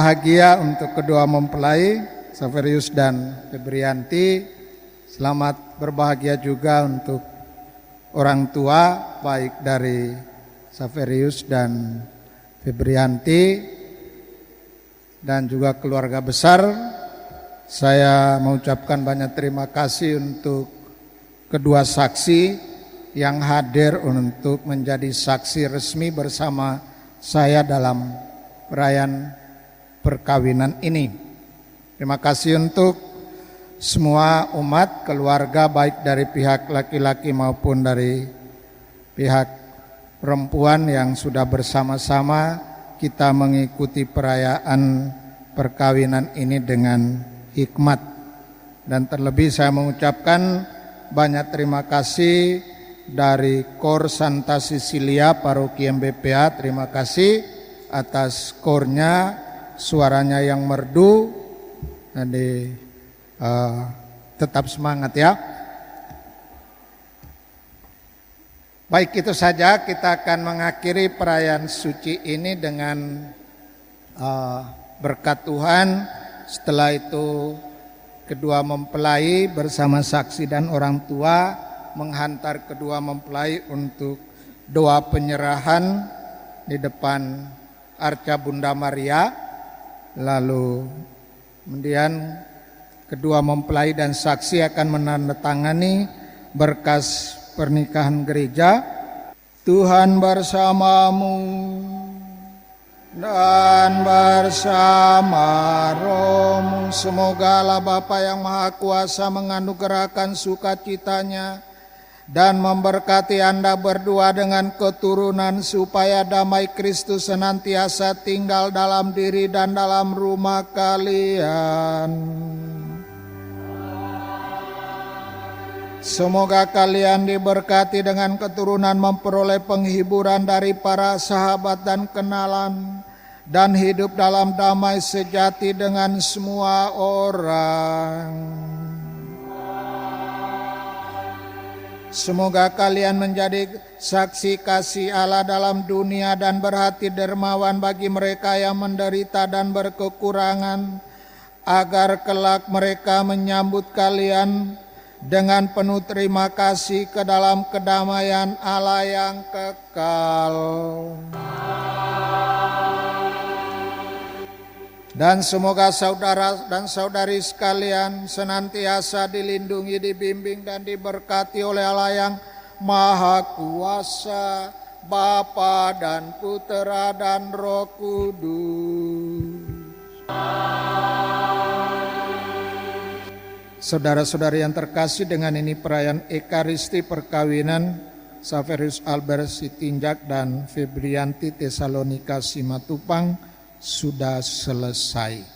berbahagia untuk kedua mempelai Saverius dan Febrianti. Selamat berbahagia juga untuk orang tua baik dari Saverius dan Febrianti dan juga keluarga besar. Saya mengucapkan banyak terima kasih untuk kedua saksi yang hadir untuk menjadi saksi resmi bersama saya dalam perayaan perkawinan ini. Terima kasih untuk semua umat, keluarga baik dari pihak laki-laki maupun dari pihak perempuan yang sudah bersama-sama kita mengikuti perayaan perkawinan ini dengan hikmat. Dan terlebih saya mengucapkan banyak terima kasih dari Kor Santa Cecilia Paroki MBPA. Terima kasih atas kornya, suaranya yang merdu. Jadi tetap semangat ya. Baik, itu saja kita akan mengakhiri perayaan suci ini dengan berkat Tuhan. Setelah itu kedua mempelai bersama saksi dan orang tua menghantar kedua mempelai untuk doa penyerahan di depan Arca Bunda Maria. Lalu kemudian kedua mempelai dan saksi akan menandatangani berkas pernikahan gereja. Tuhan bersamamu dan bersama rohmu. Semoga Allah Bapa yang Maha Kuasa menganugerahkan sukacitanya dan memberkati Anda berdua dengan keturunan supaya damai Kristus senantiasa tinggal dalam diri dan dalam rumah kalian. Semoga kalian diberkati dengan keturunan memperoleh penghiburan dari para sahabat dan kenalan dan hidup dalam damai sejati dengan semua orang. Semoga kalian menjadi saksi kasih Allah dalam dunia dan berhati dermawan bagi mereka yang menderita dan berkekurangan, agar kelak mereka menyambut kalian dengan penuh terima kasih ke dalam kedamaian Allah yang kekal. Dan semoga saudara dan saudari sekalian senantiasa dilindungi, dibimbing dan diberkati oleh Allah yang Maha Kuasa, Bapa dan Putera dan Roh Kudus. Saudara-saudari yang terkasih, dengan ini perayaan Ekaristi perkawinan Saverius Albert Sitinjak dan Febrianti Tesalonika Simatupang sudah selesai.